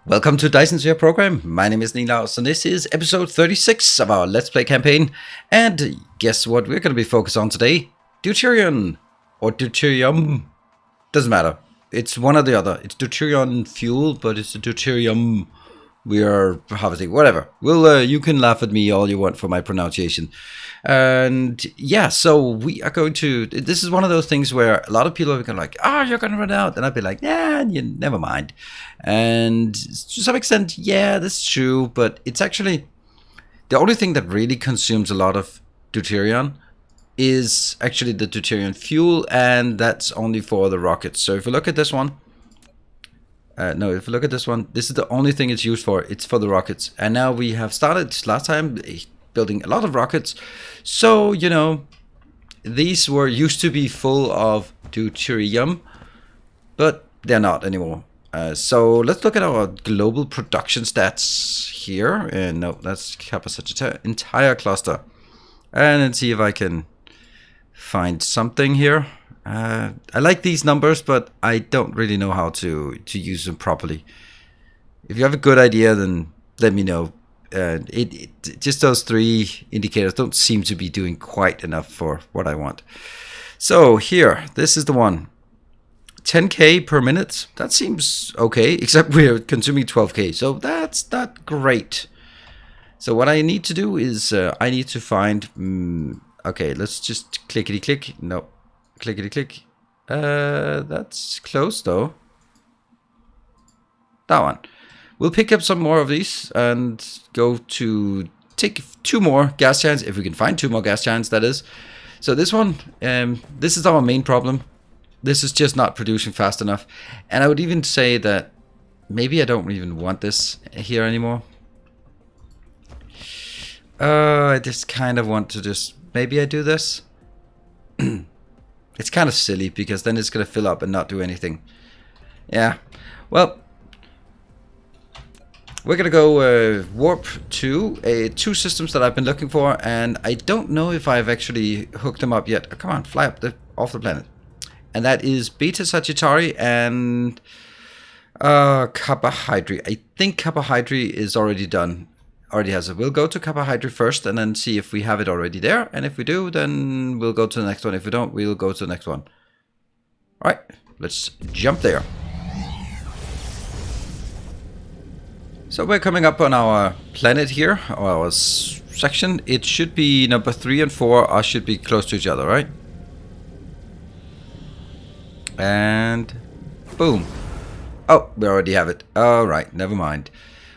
Welcome to Dyson Sphere Program. My name is Nilaus, and this is episode 36 of our Let's Play campaign. And guess what we're going to be focused on today? Deuterium. Or deuterium. Doesn't matter. It's one or the other. It's deuterium fuel, but it's a deuterium we are harvesting. Whatever. You can laugh at me all you want for my pronunciation. And yeah, so we are going to... This is one of those things where a lot of people are going to like, you're going to run out. And I'd be like, never mind. And to some extent, yeah, that's true. But it's actually... The only thing that really consumes a lot of deuterium is actually the deuterium fuel. And that's only for the rockets. So if you look at this one... if you look at this one, this is the only thing it's used for. It's for the rockets. And now we have started last time building a lot of rockets. So, you know, these were used to be full of deuterium, but they're not anymore. So let's look at our global production stats here. And no, that's Kappa Sagittarius entire cluster. And then see if I can find something here. I like these numbers, but I don't really know how to use them properly. If you have a good idea, then let me know. Just those three indicators don't seem to be doing quite enough for what I want. So here, this is the one. 10k per minute. That seems okay, except we're consuming 12k, so that's not great. So what I need to do is I need to find... okay, let's just clickety-click. No. Clickety-click. That's close, though. That one. We'll pick up some more of these and go to take 2 more gas giants, if we can find 2 more gas giants, that is. So this one, this is our main problem. This is just not producing fast enough. And I would even say that maybe I don't even want this here anymore. I just kind of want to just... Maybe I do this. It's kind of silly because then it's going to fill up and not do anything. Yeah. Well, we're going to go warp to 2 systems that I've been looking for. And I don't know if I've actually hooked them up yet. Oh, come on, fly up off the planet. And that is Beta Sagittari and Kappa Hydri. I think Kappa Hydri is already done. Already has it. We'll go to Kappa Hydri first and then see if we have it already there. And if we do, then we'll go to the next one. If we don't, we'll go to the next one. Alright, let's jump there. So we're coming up on our planet here, or our section. It should be number 3 and 4 should be close to each other, right? And boom. Oh, we already have it. Alright, never mind.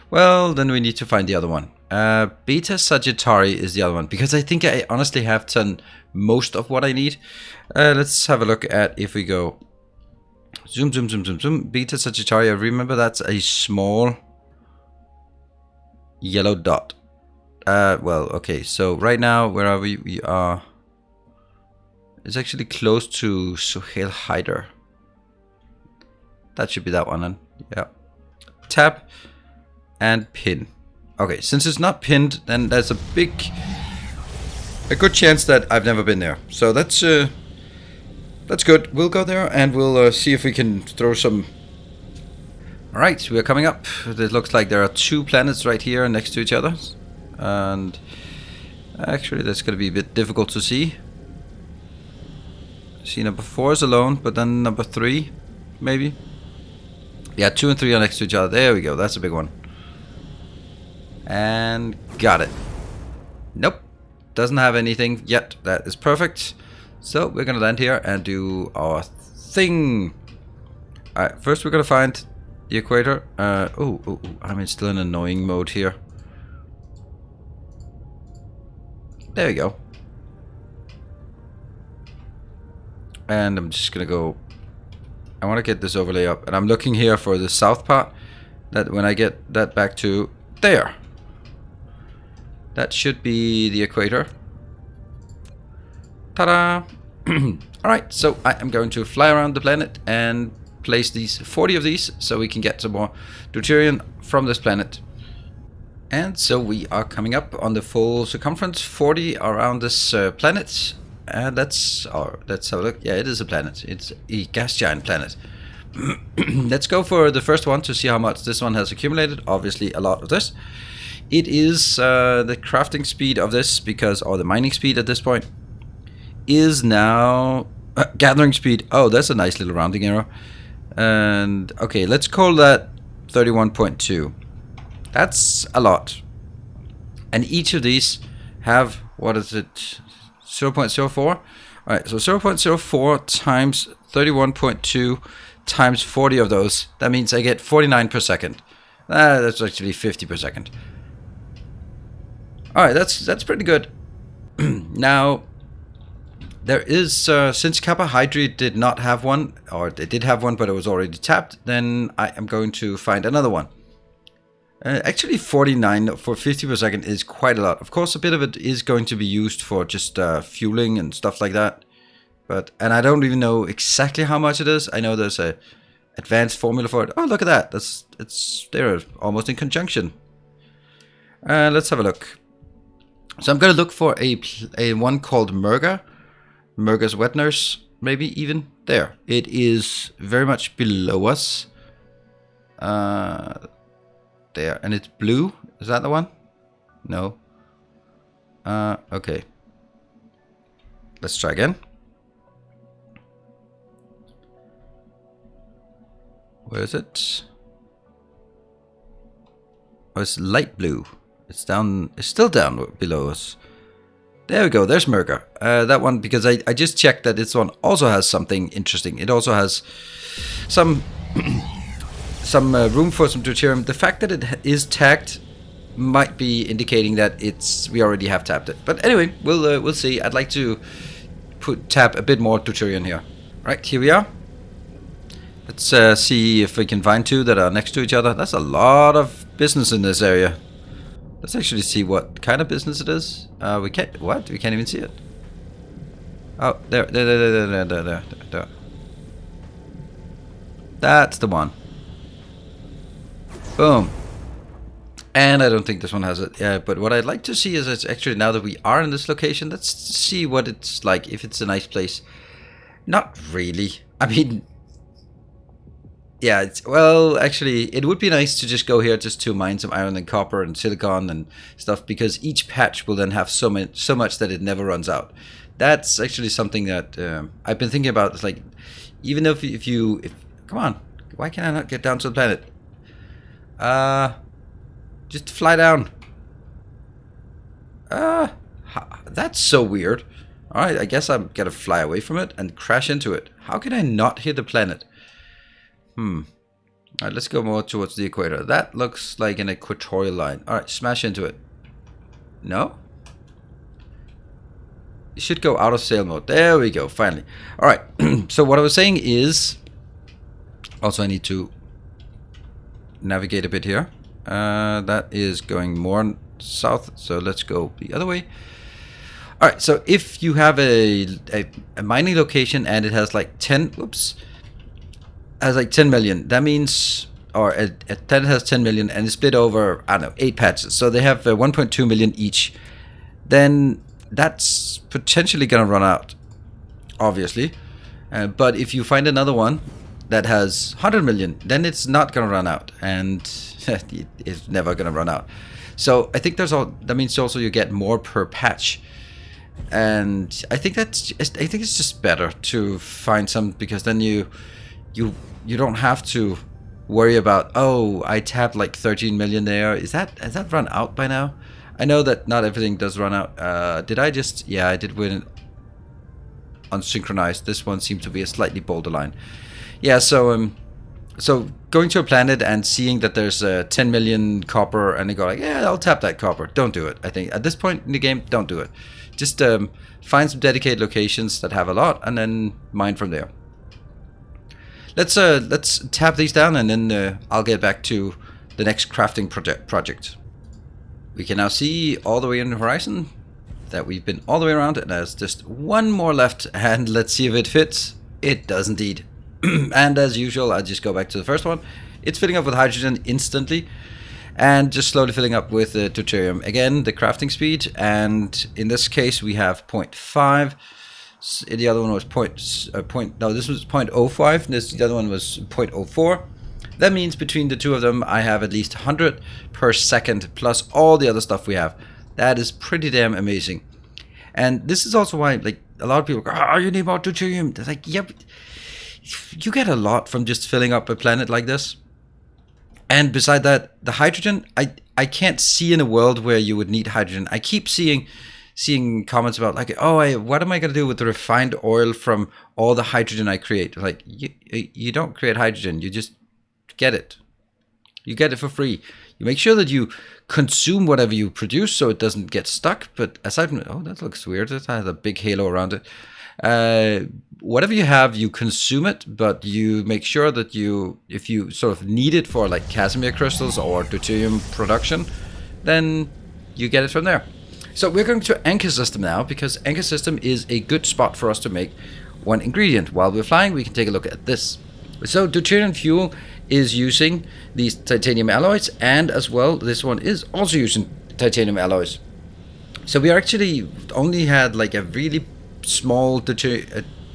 Well, then we need to find the other one. Beta Sagittari is the other one, because I think I honestly have done most of what I need. Let's have a look at if we go zoom. Beta Sagittari, I remember that's a small yellow dot. Well, okay, so right now, where are we? We are... It's actually close to Suhail Haider. That should be that one then. Yeah. Tap. And pin. Okay, since it's not pinned, then there's a good chance that I've never been there. So that's good. We'll go there and we'll see if we can throw some. All right, we're coming up. It looks like there are 2 planets right here next to each other, and actually that's going to be a bit difficult to see. See, number 4 is alone, but then number 3, maybe. Yeah, 2 and 3 are next to each other. There we go. That's a big one. And got it. Nope. Doesn't have anything yet. That is perfect. So we're going to land here and do our thing. Alright, first we're going to find the equator. I'm still in annoying mode here. There we go. And I'm just going to go... I want to get this overlay up. And I'm looking here for the south part. That when I get that back to there. That should be the equator. Ta-da! Alright, so I am going to fly around the planet and place these 40 of these so we can get some more deuterium from this planet. And so we are coming up on the full circumference, 40 around this planet. And let's have a look. Yeah, it is a planet. It's a gas giant planet. Let's go for the first one to see how much this one has accumulated. Obviously a lot of this. It is the crafting speed of this, because, or the mining speed at this point, is now gathering speed. Oh, that's a nice little rounding error. And okay, let's call that 31.2. That's a lot. And each of these have, what is it, 0.04? Alright, so 0.04 times 31.2 times 40 of those. That means I get 49 per second. That's actually 50 per second. Alright, that's pretty good. Now, there is, since Carbohydrate did not have one, or they did have one but it was already tapped, then I am going to find another one. Actually 49 for 50 per second is quite a lot. Of course, a bit of it is going to be used for just fueling and stuff like that. And I don't even know exactly how much it is. I know there's a advanced formula for it. Oh, look at that. They're almost in conjunction. Let's have a look. So I'm going to look for a one called Merger's Wet Nurse, maybe even. There. It is very much below us. There. And it's blue. Is that the one? No. Okay. Let's try again. Where is it? Oh, it's light blue. It's down. It's still down below us. There we go. There's Merger. That one, because I just checked that this one also has something interesting. It also has some room for some deuterium. The fact that it is tagged might be indicating that we already have tapped it. But anyway, we'll see. I'd like to tap a bit more deuterium here. Right, here we are. Let's see if we can find two that are next to each other. That's a lot of business in this area. Let's actually see what kind of business it is. We can't. What? We can't even see it. Oh, there. That's the one. Boom. And I don't think this one has it. Yeah, but what I'd like to see is, it's actually, now that we are in this location, let's see what it's like. If it's a nice place. Not really. I mean, yeah, well, actually, it would be nice to just go here just to mine some iron and copper and silicon and stuff, because each patch will then have so much that it never runs out. That's actually something that I've been thinking about. It's like, even if come on, why can I not get down to the planet? Just fly down. That's so weird. All right, I guess I'm gonna fly away from it and crash into it. How can I not hit the planet? Alright, let's go more towards the equator. That looks like an equatorial line. Alright, smash into it. No? You should go out of sail mode. There we go, finally. Alright, so what I was saying is... Also, I need to navigate a bit here. That is going more south, so let's go the other way. Alright, so if you have a mining location and it has like 10... Whoops. Has like 10 million, that means, or that has 10 million and it's split over, I don't know, 8 patches, so they have 1.2 million each, then that's potentially gonna run out, obviously. But if you find another one that has 100 million, then it's not gonna run out, and it's never gonna run out. So I think that means also you get more per patch, and I think it's just better to find some, because then you don't have to worry about, oh, I tapped like 13 million there. Has that run out by now? I know that not everything does run out. Did I just... Yeah, I did win unsynchronized. This one seemed to be a slightly bolder line. Yeah, so going to a planet and seeing that there's 10 million copper, and they go like, yeah, I'll tap that copper. Don't do it. I think at this point in the game, don't do it. Just find some dedicated locations that have a lot, and then mine from there. Let's tap these down, and then I'll get back to the next crafting project. We can now see all the way in the horizon that we've been all the way around, and there's just one more left, and let's see if it fits. It does indeed. And as usual, I'll just go back to the first one. It's filling up with hydrogen instantly, and just slowly filling up with deuterium. Again, the crafting speed, and in this case we have 0.5. The other one was no, this was 0.05. The other one was 0.04. That means between the two of them, I have at least 100 per second plus all the other stuff we have. That is pretty damn amazing. And this is also why, like, a lot of people go, oh, you need more deuterium. They're like, yeah, but you get a lot from just filling up a planet like this. And beside that, the hydrogen, I can't see in a world where you would need hydrogen. I keep seeing comments about, like, oh, what am I going to do with the refined oil from all the hydrogen I create? Like, you don't create hydrogen. You just get it. You get it for free. You make sure that you consume whatever you produce so it doesn't get stuck. But aside from, oh, that looks weird. It has a big halo around it. Whatever you have, you consume it, but you make sure that if you sort of need it for like Casimir crystals or deuterium production, then you get it from there. So we're going to Anchor System now, because Anchor System is a good spot for us to make one ingredient. While we're flying, we can take a look at this. So deuterium fuel is using these titanium alloys, and as well this one is also using titanium alloys. So we actually only had like a really small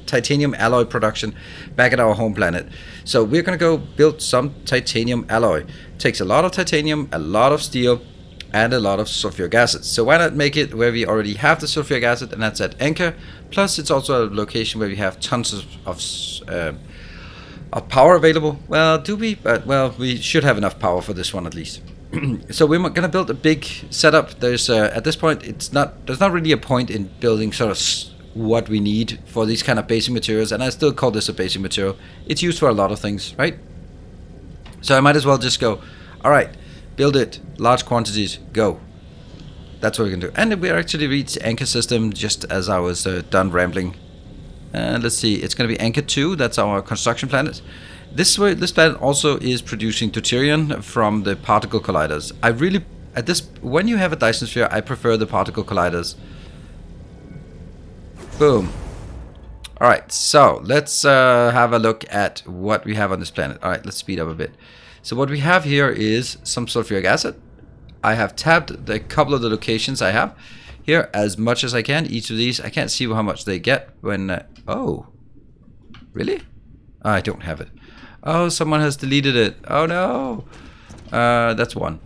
titanium alloy production back at our home planet. So we're gonna go build some titanium alloy. It takes a lot of titanium, a lot of steel, and a lot of sulfuric acid. So why not make it where we already have the sulfuric acid, and that's at Anchor. Plus it's also a location where we have tons of power available. Well, do we? But well, we should have enough power for this one at least. So we're gonna build a big setup. There's at this point, there's not really a point in building sort of what we need for these kind of basic materials, and I still call this a basic material. It's used for a lot of things, right? So I might as well just go, all right, build it, large quantities, go. That's what we can do. And we actually reached Anchor System just as I was done rambling. Let's see, it's going to be Anchor 2, that's our construction planet. This planet also is producing deuterium from the particle colliders. When you have a Dyson Sphere, I prefer the particle colliders. Boom. Alright, so let's have a look at what we have on this planet. Alright, let's speed up a bit. So what we have here is some sulfuric acid. I have tabbed a couple of the locations I have here as much as I can. Each of these, I can't see how much they get when... oh, really? Oh, I don't have it. Oh, someone has deleted it. Oh no. That's one.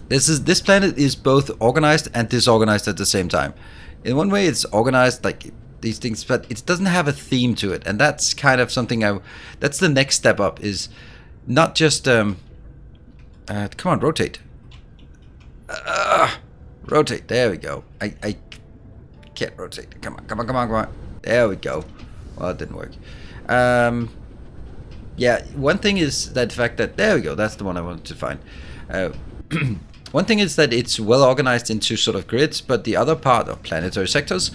This planet is both organized and disorganized at the same time. In one way, it's organized like these things, but it doesn't have a theme to it, and that's kind of something that's the next step up. Is not just come on, rotate. Rotate. There we go. I can't rotate. Come on. There we go. Well, it didn't work. Yeah, one thing is that the fact that... there we go. That's the one I wanted to find. One thing is that it's well organized into sort of grids, but the other part of planetary sectors.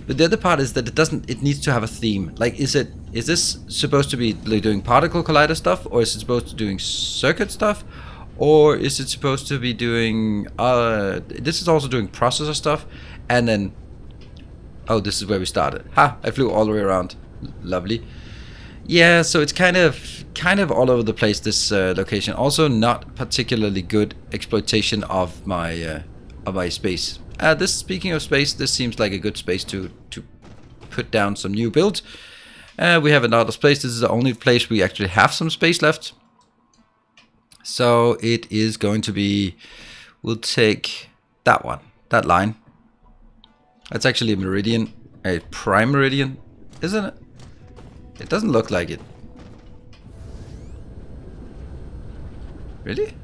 But the other part is that it needs to have a theme. Like, is this supposed to be doing particle collider stuff, or is it supposed to be doing circuit stuff? Or is it supposed to be doing... this is also doing processor stuff. And then... oh, this is where we started. Ha! I flew all the way around. Lovely. Yeah, so it's kind of all over the place, this location. Also not particularly good exploitation of my space. Speaking of space, this seems like a good space to put down some new builds. We have another space. This is the only place we actually have some space left. So it is going to be, we'll take that one, that line. That's actually a meridian, a prime meridian, isn't it? It doesn't look like it. Really?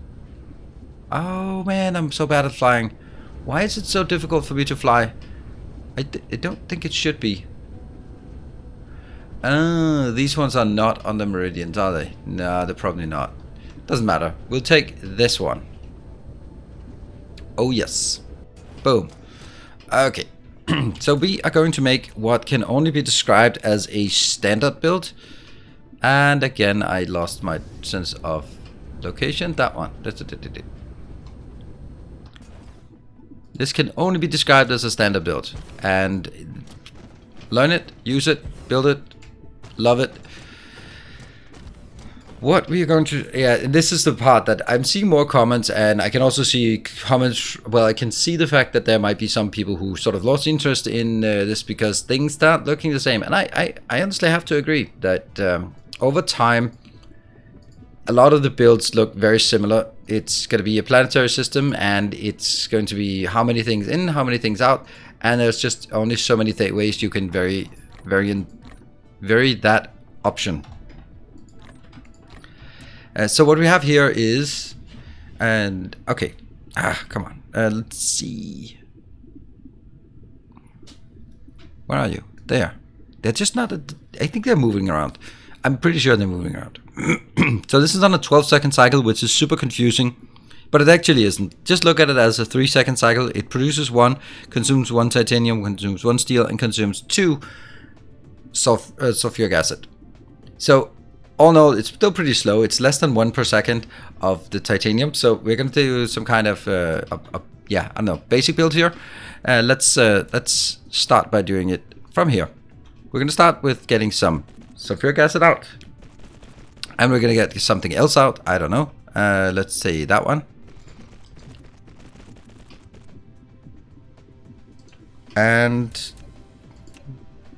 Oh man, I'm so bad at flying. Why is it so difficult for me to fly? I don't think it should be. These ones are not on the meridians, are they? No, they're probably not. Doesn't matter. We'll take this one. Oh yes. Boom. Okay. So we are going to make what can only be described as a standard build. And again, I lost my sense of location. That one. This can only be described as a standard build. And learn it, use it, build it, love it. what we are going to, yeah, this is the part that I'm seeing more comments, and I can also see comments, well, I can see the fact that there might be some people who sort of lost interest in this because things start looking the same. And I honestly have to agree that over time, a lot of the builds look very similar. It's going to be a planetary system, and it's going to be how many things in, how many things out, and there's just only so many ways you can vary that option. So what we have here is, and okay, come on, let's see. Where are you? There. They're just not. I think they're moving around. I'm pretty sure they're moving around. So this is on a 12-second cycle, which is super confusing, but it actually isn't. Just look at it as a 3-second cycle. It produces 1, consumes 1 titanium, consumes 1 steel, and consumes 2 sulfuric acid. So all in all, it's still pretty slow. It's less than 1 per second of the titanium. So we're going to do some kind of, yeah, I don't know, basic build here. Let's start by doing it from here. We're going to start with getting some sulfuric acid out. And we're going to get something else out. I don't know. Let's say that one. And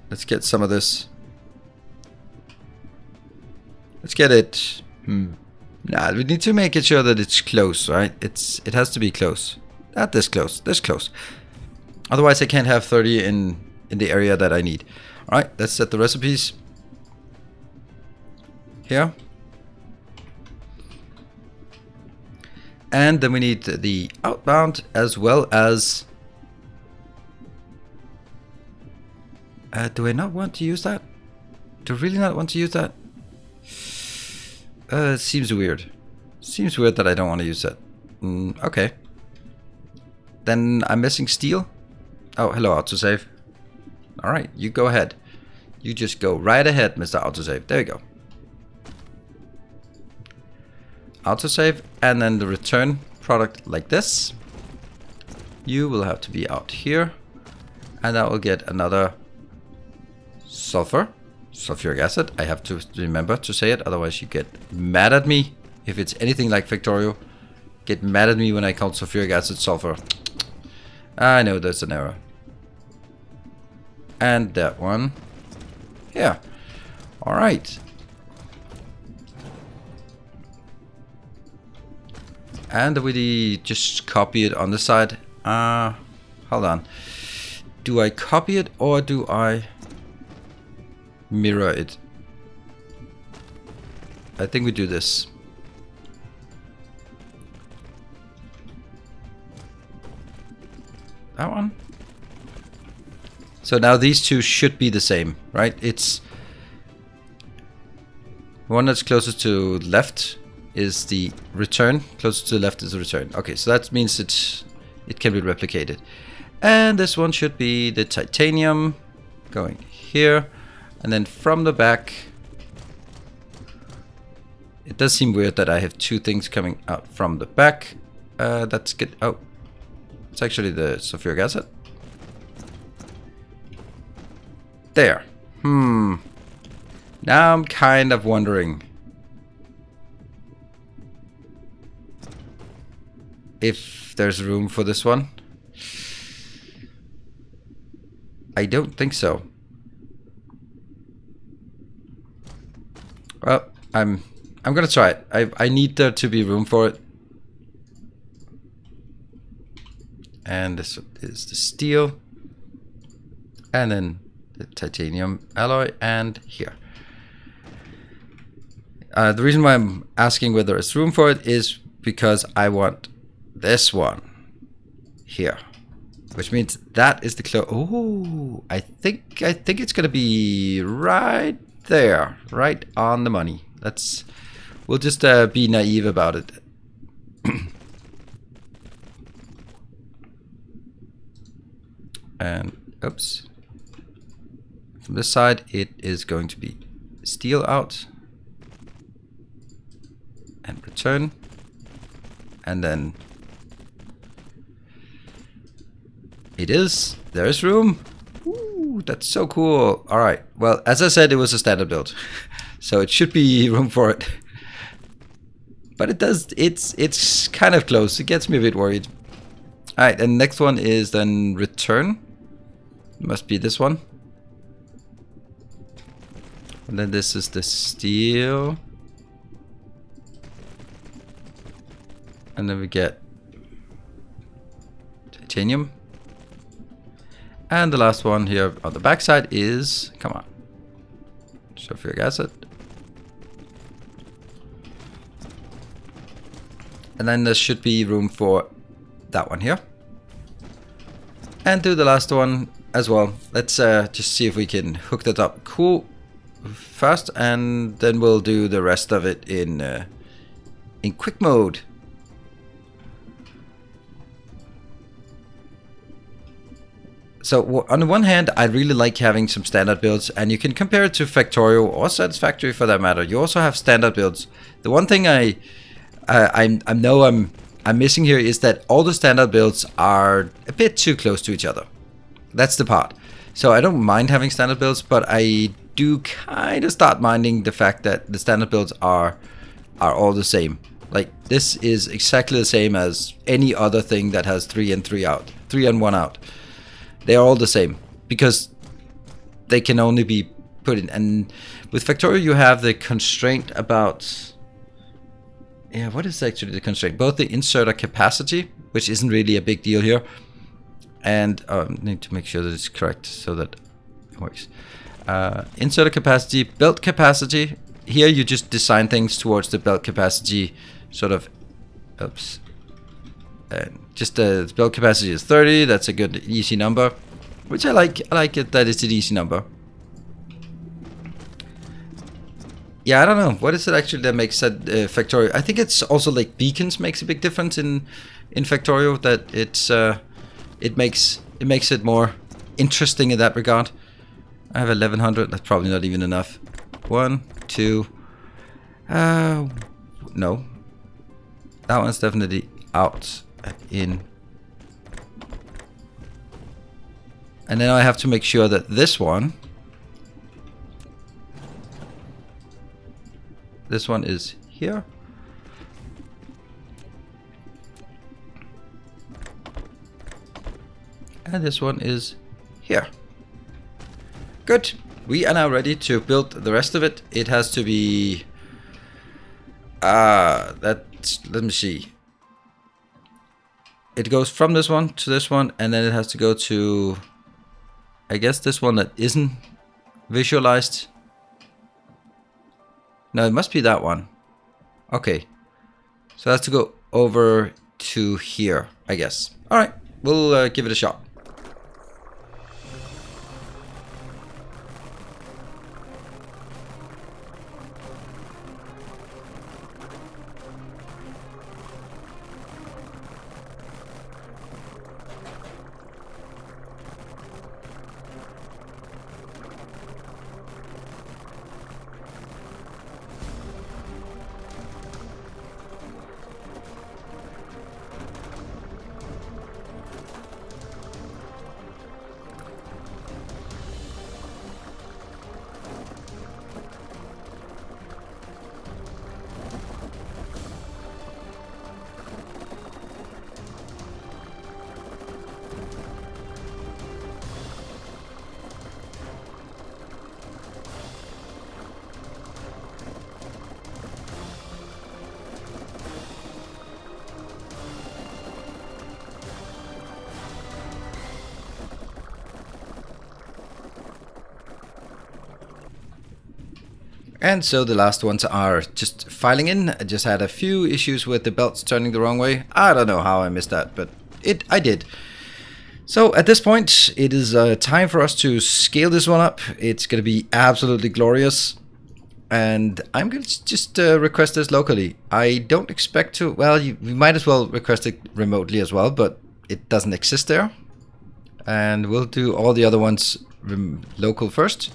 let's get some of this. Let's get it. Nah, we need to make it sure that it's close, right? It has to be close. Not this close. This close. Otherwise, I can't have 30 in the area that I need. All right, let's set the recipes here. And then we need the outbound as well as... do I not want to use that? Do I really not want to use that? It seems weird. Seems weird that I don't want to use that. Okay. Then I'm missing steel. Oh, hello, autosave. Alright, you go ahead. You just go right ahead, Mr. Autosave. There you go. Autosave, and then the return product like this. You will have to be out here. And that will get another sulfuric acid. I have to remember to say it, otherwise you get mad at me. If it's anything like Factorio, get mad at me when I call sulfuric acid sulfur. I know there's an error. And that one. Yeah. Alright. And we just copy it on the side. Hold on. Do I copy it or do I mirror it? I think we do this. That one. So now these two should be the same, right? It's one that's closest to left is the return. Closest to the left is the return. Okay, so that means it can be replicated. And this one should be the titanium going here. And then from the back, it does seem weird that I have 2 things coming out from the back. That's good. Oh, it's actually the sulfuric acid. There. Now I'm kind of wondering if there's room for this one. I don't think so. Well, I'm gonna try it. I need there to be room for it. And this is the steel. And then the titanium alloy, and here. The reason why I'm asking whether there's room for it is because I want this one here, which means that is the close. Oh, I think it's gonna be right there, right on the money. We'll just be naive about it. And oops. From this side, it is going to be steel out and return, and then there is room. Ooh, that's so cool. All right. Well, as I said, it was a standard build, so it should be room for it. But it does, it's kind of close. It gets me a bit worried. Alright, and next one is then return. Must be this one. And then this is the steel. And then we get titanium. And the last one here on the back side is, come on, sulfuric acid. And then there should be room for that one here. And do the last one as well. Let's just see if we can hook that up cool first, and then we'll do the rest of it in quick mode. So on the one hand, I really like having some standard builds, and you can compare it to Factorio or Satisfactory for that matter. You also have standard builds. The one thing I know I'm missing here is that all the standard builds are a bit too close to each other. That's the part. So I don't mind having standard builds, but I do kind of start minding the fact that the standard builds are all the same. Like, this is exactly the same as any other thing that has 3 and 3 out, 3 and 1 out. They are all the same because they can only be put in. And with Factorio, you have the constraint about, yeah, what is actually the constraint? Both the inserter capacity, which isn't really a big deal here, and need to make sure that it's correct so that it works. Inserter capacity, belt capacity. Here you just design things towards the belt capacity, sort of. Oops. Just the belt capacity is 30. That's a good easy number, which I like. I like it that it's an easy number. Yeah, I don't know. What is it actually that makes that Factorio? I think it's also like beacons makes a big difference in Factorio. That it's it makes it more interesting in that regard. I have 1100. That's probably not even enough. 1, 2. No. That one's definitely out and in. And then I have to make sure that this one is here. And this one is here. Good. We are now ready to build the rest of it. It has to be let me see. It goes from this one to this one, and then it has to go to, I guess, this one that isn't visualized. No, it must be that one. Okay. So it has to go over to here, I guess. Alright, we'll give it a shot. And so the last ones are just filing in. I just had a few issues with the belts turning the wrong way. I don't know how I missed that, but I did. So at this point, it is time for us to scale this one up. It's going to be absolutely glorious. And I'm going to just request this locally. I don't expect to, well, we might as well request it remotely as well, but it doesn't exist there. And we'll do all the other ones local first.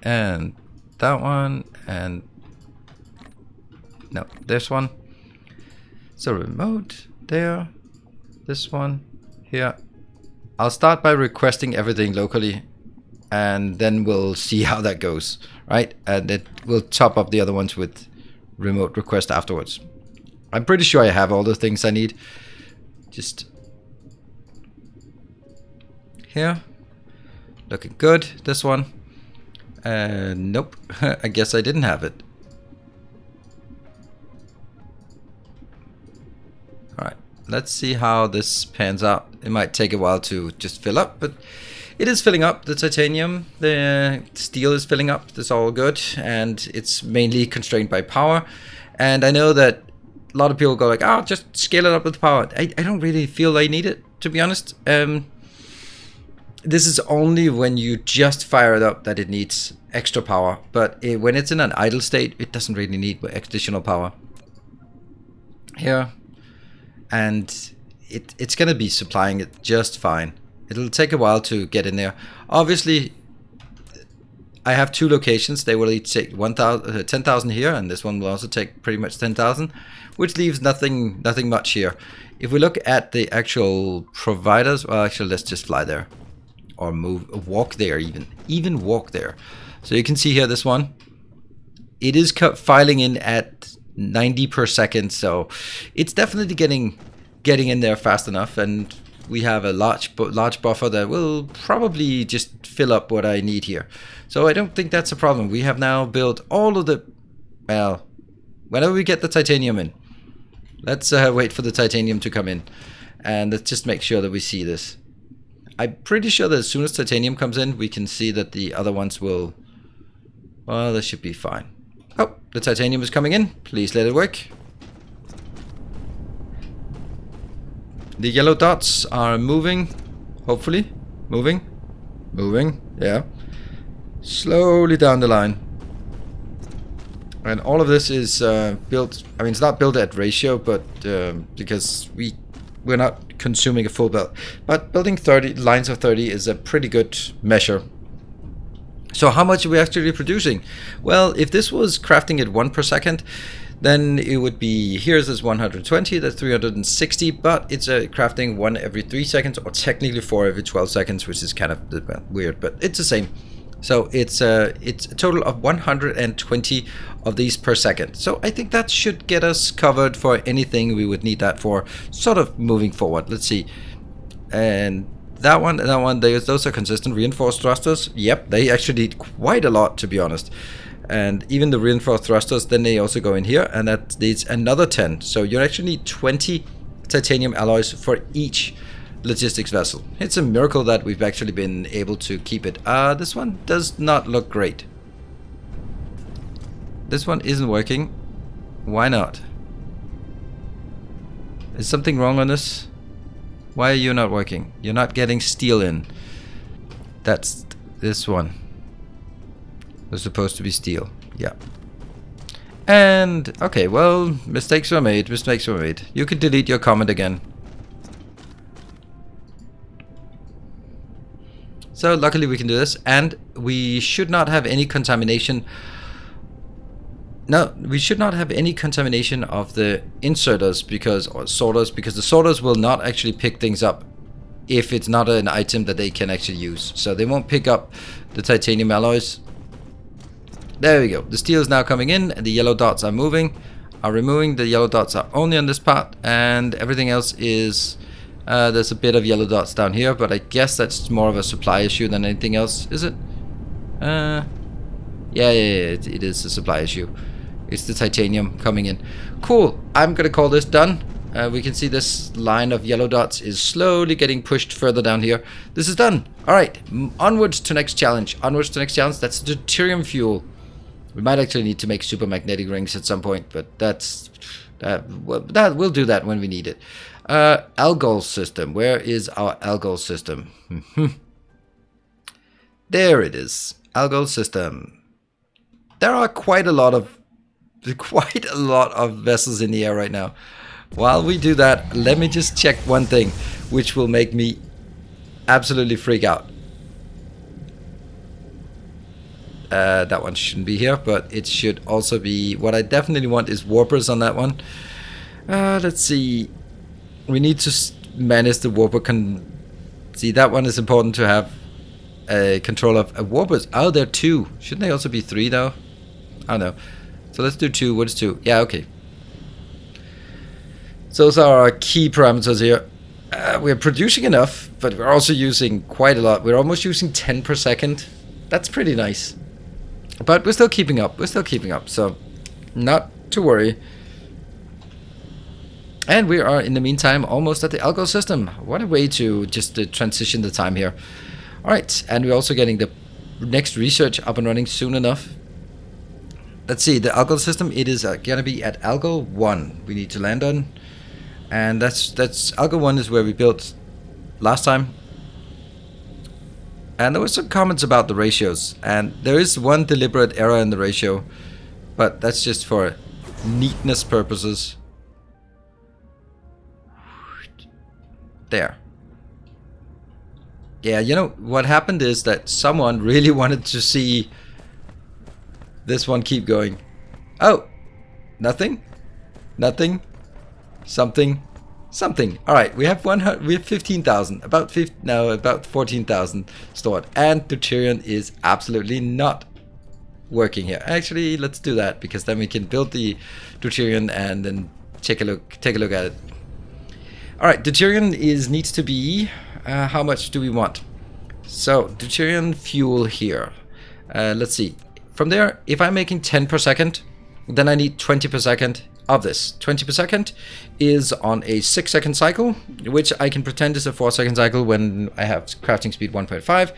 And that one, and no, this one. So remote there, this one here. I'll start by requesting everything locally, and then we'll see how that goes, right? And it will top up the other ones with remote request afterwards. I'm pretty sure I have all the things I need. Just here. Looking good. This one. Nope. I guess I didn't have it. Alright. Let's see how this pans out. It might take a while to just fill up, but it is filling up. The titanium, the steel is filling up. That's all good. And it's mainly constrained by power. And I know that a lot of people go like, oh, just scale it up with power. I don't really feel I need it, to be honest. This is only when you just fire it up that it needs extra power. But when it's in an idle state, it doesn't really need additional power. Here. And it's going to be supplying it just fine. It'll take a while to get in there. Obviously, I have two locations. They will each take 10,000 here, and this one will also take pretty much 10,000, which leaves nothing much here. If we look at the actual providers, well, actually, let's just fly there, or walk there, even walk there. So you can see here this one. It is filing in at 90 per second, so it's definitely getting in there fast enough, and we have a large buffer that will probably just fill up what I need here. So I don't think that's a problem. We have now built all of the, well, whenever we get the titanium in, let's wait for the titanium to come in, and let's just make sure that we see this. I'm pretty sure that as soon as titanium comes in, we can see that the other ones will, well, this should be fine. Oh, the titanium is coming in. Please let it work. The yellow dots are moving, hopefully. Moving, yeah. Slowly down the line. And all of this is built, I mean, it's not built at ratio, but because we're not consuming a full build. But building 30 lines of 30 is a pretty good measure. So how much are we actually producing? Well, if this was crafting at 1 per second, then it would be, here's this 120, that's 360, but it's crafting 1 every 3 seconds, or technically 4 every 12 seconds, which is kind of weird, but it's the same. So it's a total of 120 of these per second. So I think that should get us covered for anything we would need that for, sort of moving forward. Let's see. And that one, those are consistent reinforced thrusters. Yep, they actually need quite a lot, to be honest. And even the reinforced thrusters, then they also go in here, and that needs another 10. So you actually need 20 titanium alloys for each logistics vessel. It's a miracle that we've actually been able to keep it. This one does not look great. This one isn't working. Why not? Is something wrong on this? Why are you not working? You're not getting steel in. That's this one. Was supposed to be steel. Yeah. And okay, well, mistakes were made. You can delete your comment again. So luckily we can do this, and we should not have any contamination. No, we should not have any contamination of the inserters or sorters, because the sorters will not actually pick things up if it's not an item that they can actually use. So they won't pick up the titanium alloys. There we go. The steel is now coming in, and the yellow dots are removing. The yellow dots are only on this part, and everything else is, there's a bit of yellow dots down here, but I guess that's more of a supply issue than anything else, is it? Yeah, it is a supply issue. It's the titanium coming in. Cool. I'm gonna call this done. We can see this line of yellow dots is slowly getting pushed further down here. This is done. All right, onwards to next challenge. That's the deuterium fuel. We might actually need to make super magnetic rings at some point, but we'll do that when we need it. Algol system. Where is our Algol system? There it is. Algol system. There are quite a lot of vessels in the air right now. While we do that, let me just check one thing, which will make me absolutely freak out. That one shouldn't be here, but it should also be. What I definitely want is warpers on that one. Let's see. We need to manage the warper. See, that one is important to have a control of warpers. Oh, there are 2. Shouldn't they also be 3 though? I don't know. So let's do 2. What is 2? Yeah, okay. So those are our key parameters here. We're producing enough, but we're also using quite a lot. We're almost using 10 per second. That's pretty nice. But we're still keeping up. We're still keeping up. So not to worry. And we are, in the meantime, almost at the algo system. What a way to just transition the time here. Alright, and we're also getting the next research up and running soon enough. Let's see, the algo system, it is going to be at algo 1 we need to land on. And that's algo 1 is where we built last time. And there were some comments about the ratios. And there is one deliberate error in the ratio. But that's just for neatness purposes. There. Yeah, you know, what happened is that someone really wanted to see this one keep going. Oh, nothing? Nothing? Something? Something. Alright, we have 15,000. About 14,000 stored. And Deuterium is absolutely not working here. Actually, let's do that, because then we can build the Deuterium and then take a look at it. Alright, deuterium needs to be, how much do we want? So, deuterium fuel here. Let's see. From there, if I'm making 10 per second, then I need 20 per second of this. 20 per second is on a 6-second cycle, which I can pretend is a 4-second cycle when I have crafting speed 1.5.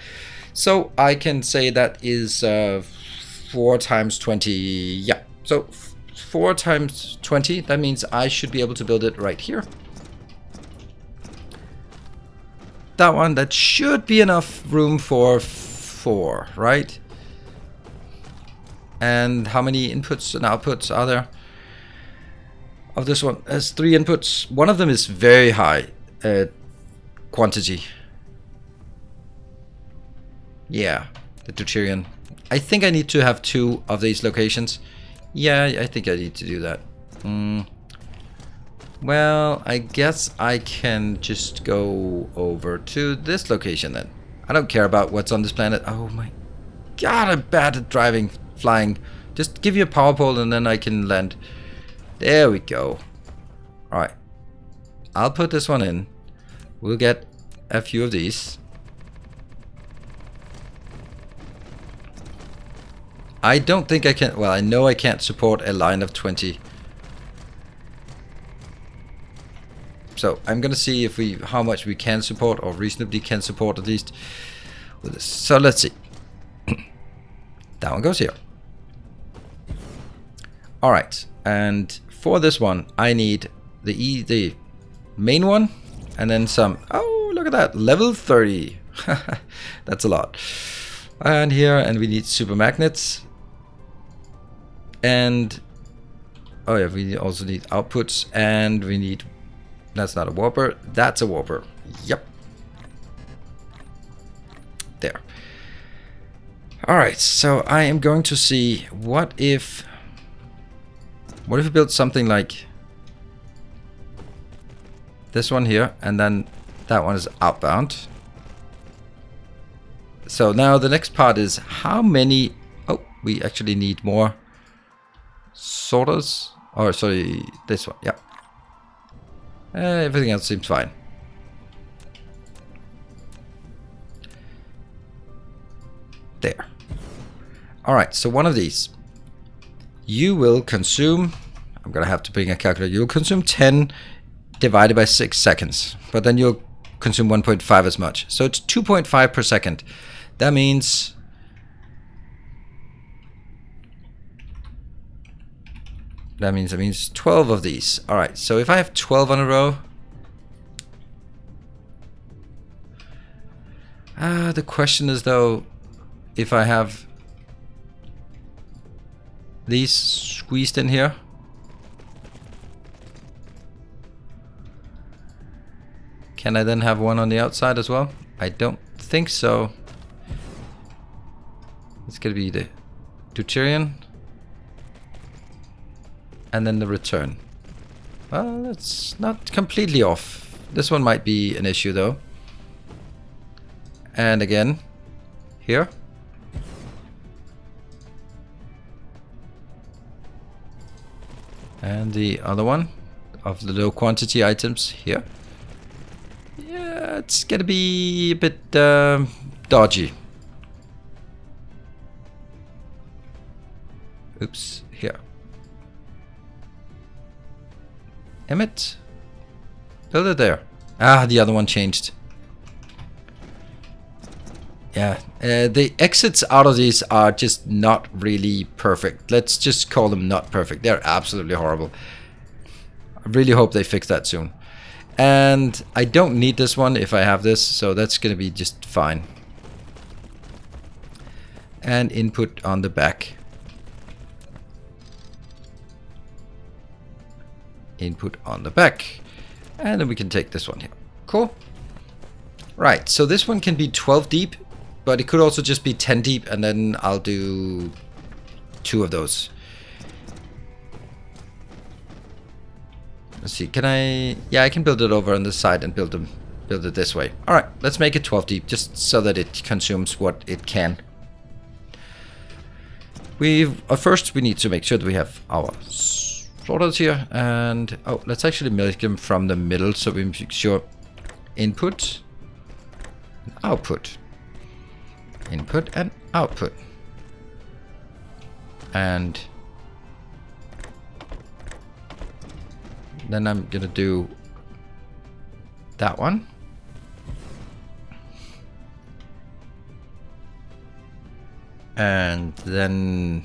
So, I can say that is 4 times 20, yeah. So, 4 times 20, that means I should be able to build it right here. That one, that should be enough room for 4, right? And how many inputs and outputs are there of this one? There's 3 inputs. One of them is very high quantity. Yeah, the deuterium. I think I need to have 2 of these locations. Yeah, I think I need to do that. Well, I guess I can just go over to this location then. I don't care about what's on this planet. Oh my god, I'm bad at driving, flying. Just give you a power pole and then I can land. There we go. Alright. I'll put this one in. We'll get a few of these. I don't think I can. Well, I know I can't support a line of 20. So I'm gonna see if how much we can support, or reasonably can support at least with this. So let's see. That one goes here. All right, and for this one, I need the main one, and then some. Oh, look at that, level 30. That's a lot. And here, and we need super magnets. And oh yeah, we also need outputs, and we need. That's not a warper. That's a warper. Yep. There. Alright, so I am going to see what if we build something like this one here, and then that one is outbound. So now the next part is how many. Oh, we actually need more sorters. Or sorry, this one. Yep. Everything else seems fine. There. Alright, so one of these. You will consume, I'm gonna have to bring a calculator, you'll consume 10 divided by 6 seconds. But then you'll consume 1.5 as much. So it's 2.5 per second. That means that means 12 of these. Alright, so if I have 12 on a row. The question is though, if I have these squeezed in here. Can I then have one on the outside as well? I don't think so. It's gonna be the deuterium. And then the return. Well, that's not completely off. This one might be an issue though. And again, here. And the other one of the low quantity items here. Yeah, it's gonna be a bit dodgy. Oops, here. Emmett, build it there. Ah, the other one changed. Yeah, the exits out of these are just not really perfect. Let's just call them not perfect. They're absolutely horrible. I really hope they fix that soon. And I don't need this one if I have this, so that's gonna be just fine. And input on the back. Input on the back. And then we can take this one here. Cool. Right, so this one can be 12 deep, but it could also just be 10 deep, and then I'll do 2 of those. Let's see, can I... Yeah, I can build it over on this side and build it this way. Alright, let's make it 12 deep, just so that it consumes what it can. First we need to make sure that we have our sorters here, and oh, let's actually make them from the middle, so we make sure input, output, input and output, and then I'm gonna do that one. And then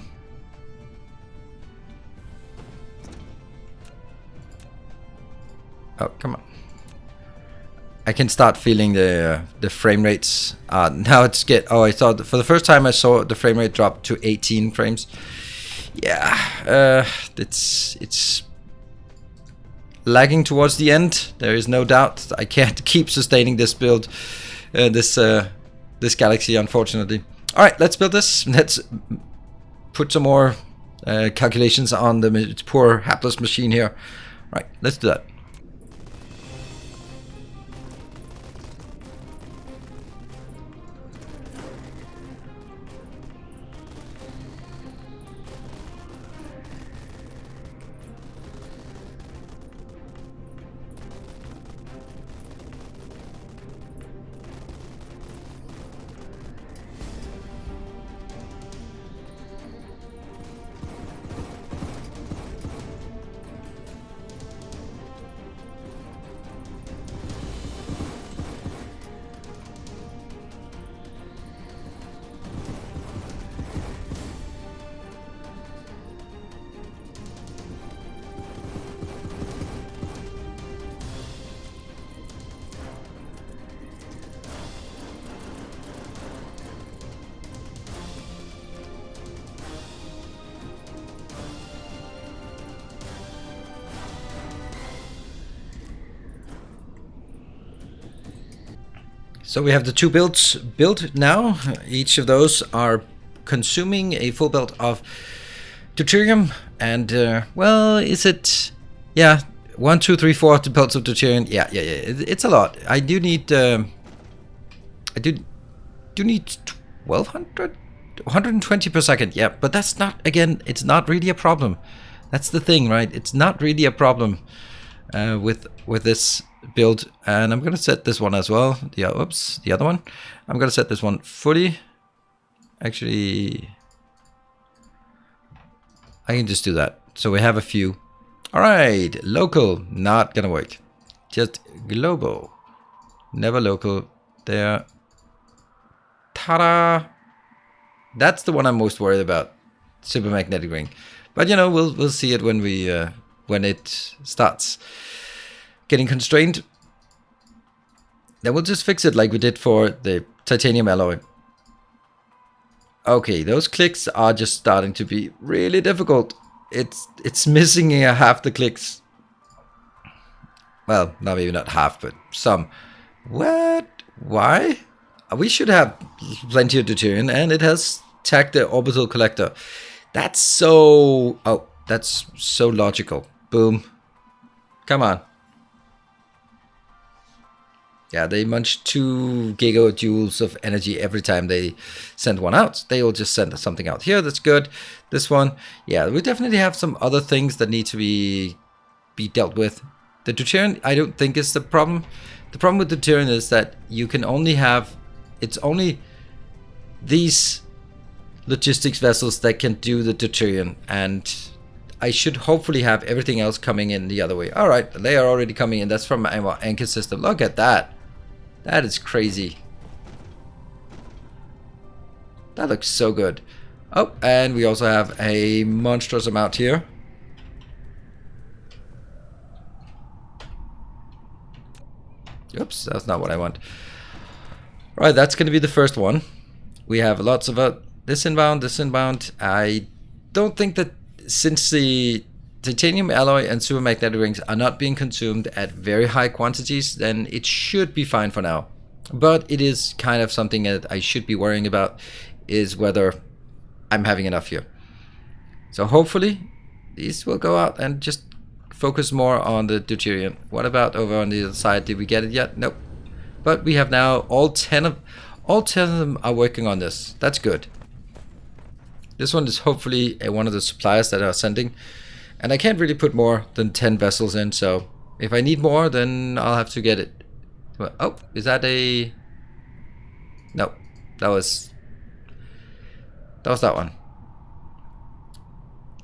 oh, come on. I can start feeling the frame rates. Now it's I thought for the first time I saw the frame rate drop to 18 frames. Yeah, it's lagging towards the end. There is no doubt. I can't keep sustaining this build, this galaxy, unfortunately. All right, let's build this. Let's put some more calculations on the poor hapless machine here. All right, let's do that. So we have the 2 builds built now. Each of those are consuming a full belt of deuterium, and well, is it? Yeah, 1, 2, 3, 4 belts of deuterium. Yeah. It's a lot. I do need. I do need 1200, 120 per second. Yeah, but that's not. Again, it's not really a problem. That's the thing, right? It's not really a problem with this build, and I'm gonna set this one as well. Yeah, oops, the other one. I'm gonna set this one fully. Actually, I can just do that. So we have a few. All right, local, not gonna work. Just global, never local. There. Ta-da! That's the one I'm most worried about. Supermagnetic ring, but you know we'll see it when we when it starts getting constrained. Then we'll just fix it like we did for the titanium alloy. Okay, those clicks are just starting to be really difficult. It's missing half the clicks. Well, not maybe not half, but some. What? Why? We should have plenty of deuterium, and it has tagged the orbital collector. That's so... Oh, that's so logical. Boom. Come on. Yeah, they munch 2 gigajoules of energy every time they send one out. They will just send something out here. That's good. This one, yeah, we definitely have some other things that need to be dealt with. The deuterium, I don't think is the problem. The problem with the deuterium is that you can only have, it's only these logistics vessels that can do the deuterium, and I should hopefully have everything else coming in the other way. All right, they are already coming in. That's from my anchor system. Look at that. That is crazy. That looks so good. Oh, and we also have a monstrous amount here. Oops, that's not what I want. Right, that's going to be the first one. We have lots of this inbound, this inbound. I don't think that since the titanium alloy and supermagnetic rings are not being consumed at very high quantities, then it should be fine for now. But it is kind of something that I should be worrying about, is whether I'm having enough here. So hopefully these will go out and just focus more on the deuterium. What about over on the other side? Did we get it yet? Nope. But we have now all 10 of them are working on this. That's good. This one is hopefully one of the suppliers that are sending. And I can't really put more than 10 vessels in, so if I need more, then I'll have to get it. Oh, is that a... No, that was that one.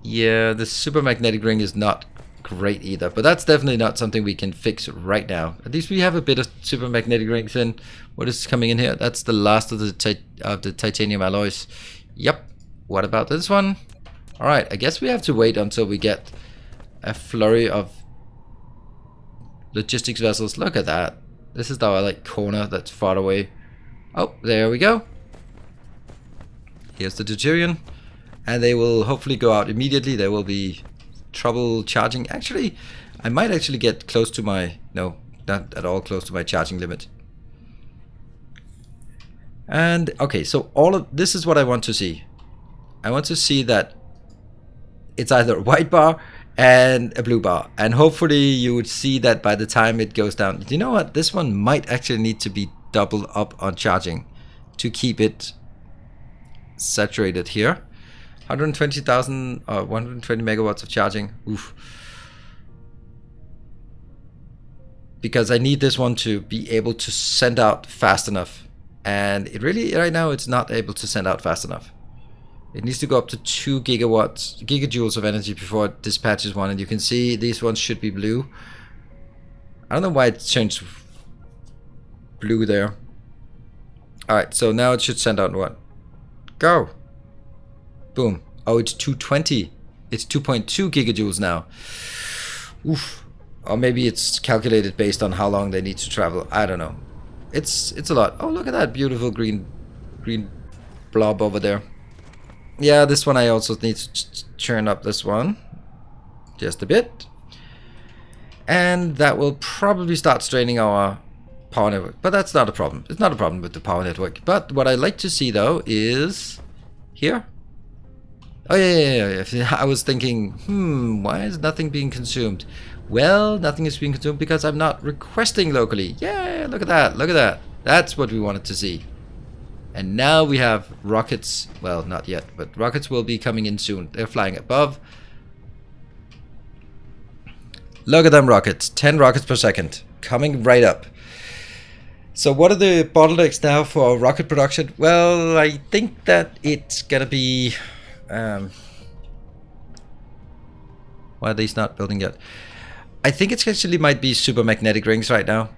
Yeah, the supermagnetic ring is not great either, but that's definitely not something we can fix right now. At least we have a bit of supermagnetic rings in. What is coming in here? That's the last of the titanium alloys. Yep. What about this one? Alright, I guess we have to wait until we get a flurry of logistics vessels. Look at that. This is our like corner that's far away. Oh, there we go. Here's the deuterium. And they will hopefully go out immediately. There will be trouble charging. Actually, I might actually get close to my... No, not at all close to my charging limit. And, okay, so all of this is what I want to see. I want to see that it's either a white bar and a blue bar, and hopefully you would see that by the time it goes down. You know what, this one might actually need to be doubled up on charging to keep it saturated here. 120,000 or 120 megawatts of charging. Oof. Because I need this one to be able to send out fast enough, and it really right now it's not able to send out fast enough. It needs to go up to 2 gigajoules of energy before it dispatches one, and you can see these ones should be blue. I don't know why it changed blue there. Alright, so now it should send out what? Go! Boom. Oh, it's 220. It's 2.2 gigajoules now. Oof. Or maybe it's calculated based on how long they need to travel. I don't know. It's a lot. Oh, look at that beautiful green blob over there. Yeah, this one I also need to churn up this one just a bit, and that will probably start straining our power network, but that's not a problem. It's not a problem with the power network. But what I like to see though is here. Oh yeah. I was thinking, why is nothing being consumed? Well, nothing is being consumed because I'm not requesting locally. Yeah, look at that, look at that. That's what we wanted to see. And now we have rockets. Well, not yet, but rockets will be coming in soon. They're flying above. Look at them rockets. 10 rockets per second. Coming right up. So what are the bottlenecks now for rocket production? Well, I think that it's gonna be... why are these not building yet? I think it actually might be supermagnetic rings right now.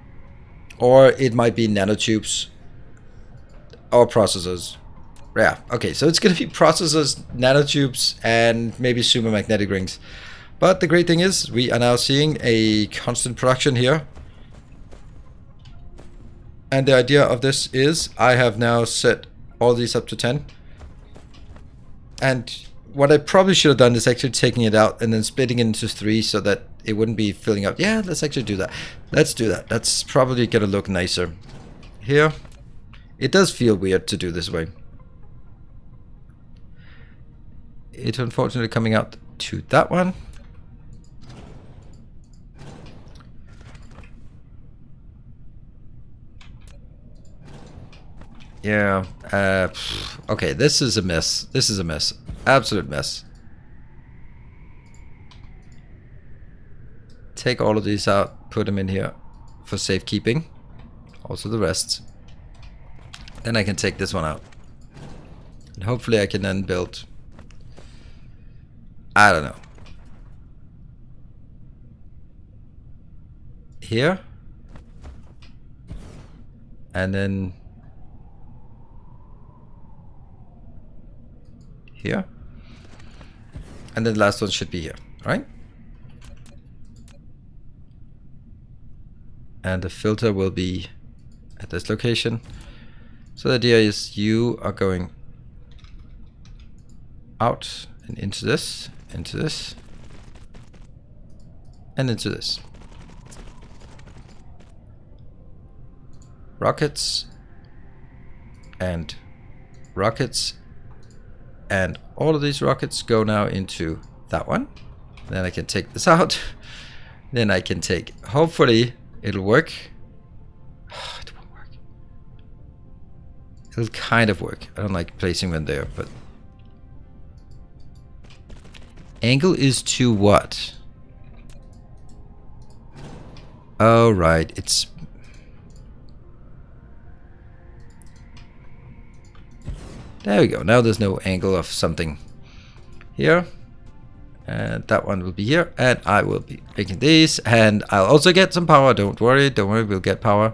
Or it might be nanotubes. Or processors. Yeah, okay, so it's going to be processors, nanotubes, and maybe supermagnetic rings. But the great thing is, we are now seeing a constant production here. And the idea of this is, I have now set all these up to 10. And what I probably should have done is actually taking it out and then splitting it into 3 so that it wouldn't be filling up. Yeah, let's actually do that. Let's do that. That's probably going to look nicer. Here. It does feel weird to do this way. It's unfortunately coming out to that one. Yeah. Okay, this is a mess. This is a mess. Absolute mess. Take all of these out, put them in here for safekeeping. Also the rest. Then I can take this one out. And hopefully I can then build... I don't know. Here. And then... here. And then the last one should be here, right? And the filter will be at this location. So the idea is you are going out and into this, and into this. Rockets and rockets, and all of these rockets go now into that one. Then I can take this out. Then I can take, hopefully it'll work. It won't work. It'll kind of work. I don't like placing them there, but angle is to what? Oh, right. It's... there we go. Now there's no angle of something here. And that one will be here. And I will be making these. And I'll also get some power. Don't worry. Don't worry. We'll get power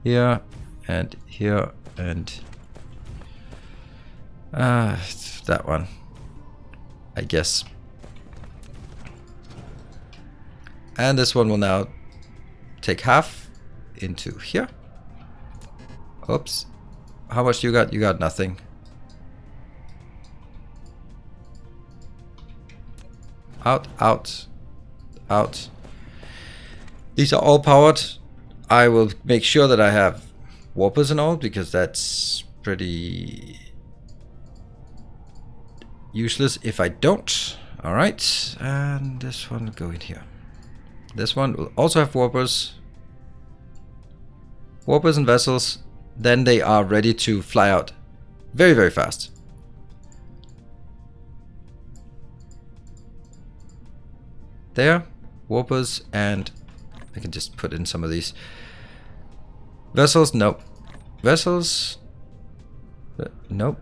here and here and that one, I guess. And this one will now take half into here. Oops. How much you got? You got nothing. Out, out, out. These are all powered. I will make sure that I have warpers and all, because that's pretty useless if I don't. Alright, and this one will go in here. This one will also have warpers. Warpers and vessels. Then they are ready to fly out very, very fast. There, warpers, and I can just put in some of these. Vessels, nope. Vessels, nope.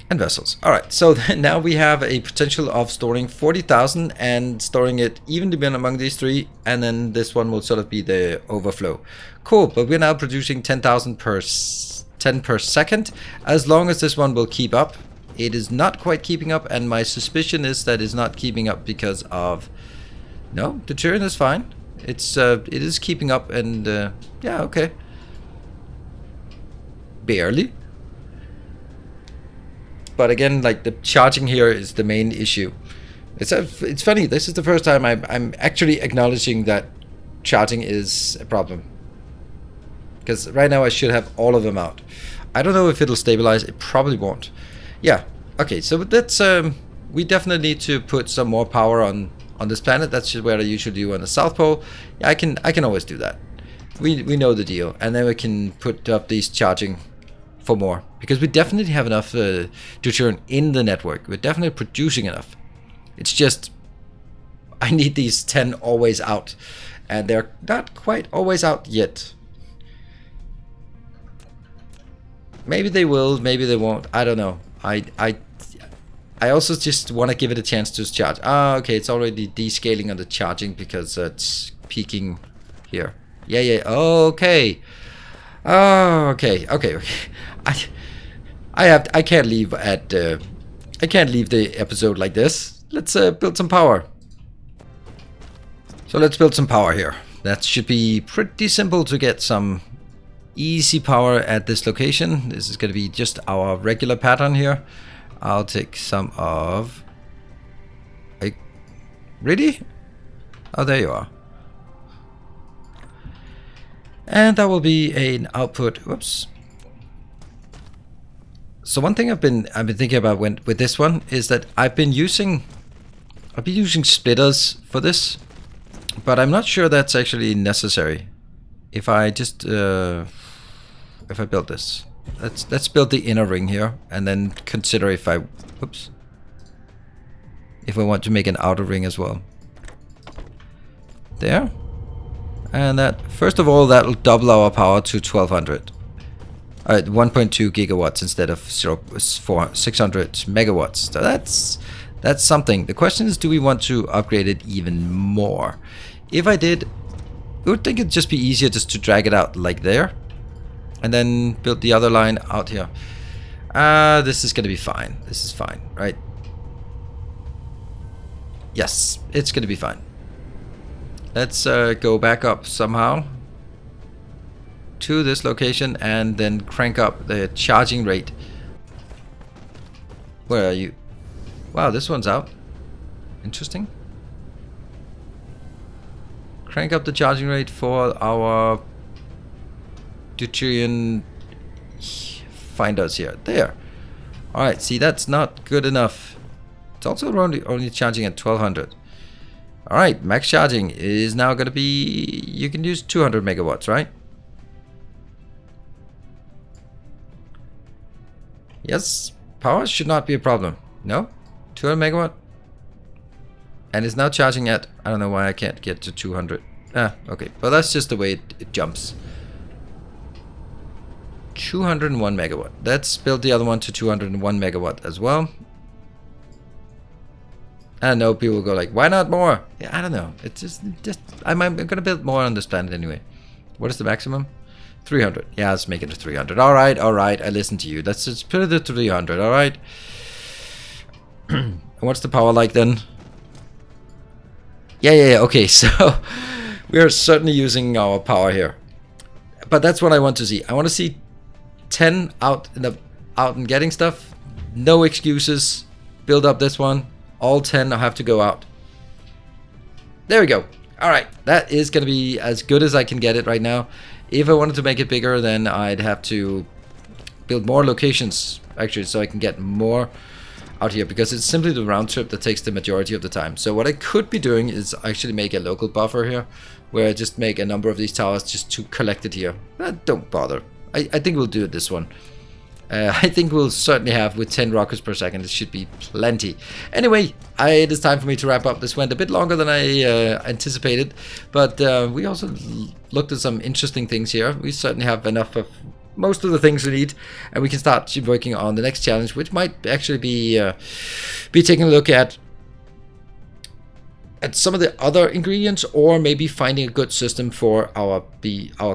And vessels. Alright, so now we have a potential of storing 40,000 and storing it evenly among these three, and then this one will sort of be the overflow. Cool, but we're now producing 10,000 per 10 per second. As long as this one will keep up. It is not quite keeping up, and my suspicion is that it's not keeping up because of... no, the Deuterium is fine. It is keeping up, and yeah, okay. Barely. But again, like, the charging here is the main issue. It's funny, this is the first time I'm actually acknowledging that charging is a problem. Because right now I should have all of them out. I don't know if it'll stabilize, it probably won't. Yeah, okay, so that's we definitely need to put some more power on this planet. That's just what I usually do on the South Pole. Yeah, I can always do that. We know the deal, and then we can put up these charging for more, because we definitely have enough deuterium in the network. We're definitely producing enough. It's just I need these 10 always out, and they're not quite always out yet. Maybe they will, maybe they won't. I don't know. I also just want to give it a chance to charge. Ah, okay, it's already descaling on the charging because it's peaking here. Yeah, yeah. Okay. Oh, okay. I can't leave at I can't leave the episode like this. Let's build some power. So let's build some power here. That should be pretty simple to get some easy power at this location. This is going to be just our regular pattern here. I'll take some of... really? Oh, there you are. And that will be an output. Whoops. So one thing I've been thinking about with this one is that I've been using splitters for this, but I'm not sure that's actually necessary. If I just if I build this? Let's build the inner ring here, and then consider if I want to make an outer ring as well. There. And that, first of all, that'll double our power to 1200. Alright, 1.2 gigawatts instead of 600 megawatts. So that's something. The question is, do we want to upgrade it even more? If I did, I would think it'd just be easier just to drag it out like there. And then build the other line out here. This is gonna be fine. This is fine, right? Yes, it's gonna be fine. Let's go back up somehow to this location and then crank up the charging rate. Where are you? Wow, this one's out. Interesting. Crank up the charging rate for our deuterium finders here. There. Alright, see, that's not good enough. It's also only charging at 1200. Alright, max charging is now going to be... You can use 200 megawatts, right? Yes, power should not be a problem. No? 200 megawatt? And it's now charging at... I don't know why I can't get to 200. Okay. But that's just the way it jumps. 201 megawatt. Let's build the other one to 201 megawatt as well. I know people go like, why not more? Yeah, I don't know. It's just I'm gonna build more on this planet anyway. What is the maximum? 300. Yeah, let's make it to 300. All right. I listen to you. Let's just put it to 300. All right. And what's the power like then? Yeah. Okay, so we are certainly using our power here, but that's what I want to see. I want to see 10 out and getting stuff. No excuses. Build up this one. All 10 have to go out. There we go. Alright, that is going to be as good as I can get it right now. If I wanted to make it bigger, then I'd have to build more locations, actually, so I can get more out here, because it's simply the round trip that takes the majority of the time. So what I could be doing is actually make a local buffer here, where I just make a number of these towers just to collect it here. Don't bother. I think we'll do it this one. I think we'll certainly have, with 10 rockets per second, it should be plenty. Anyway, it is time for me to wrap up. This went a bit longer than I anticipated, but we also looked at some interesting things here. We certainly have enough of most of the things we need, and we can start working on the next challenge, which might actually be taking a look at some of the other ingredients, or maybe finding a good system for our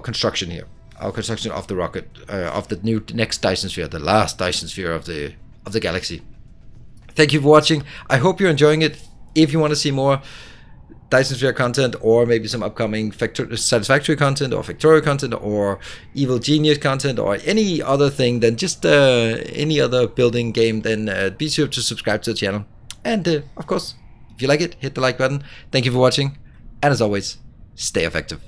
construction here. Our construction of the rocket, of the next Dyson Sphere, the last Dyson Sphere of the galaxy. Thank you for watching. I hope you're enjoying it. If you want to see more Dyson Sphere content, or maybe some upcoming Satisfactory content, or Factorio content, or Evil Genius content, or any other thing than just any other building game, then be sure to subscribe to the channel. And of course, if you like it, hit the like button. Thank you for watching, and as always, stay effective.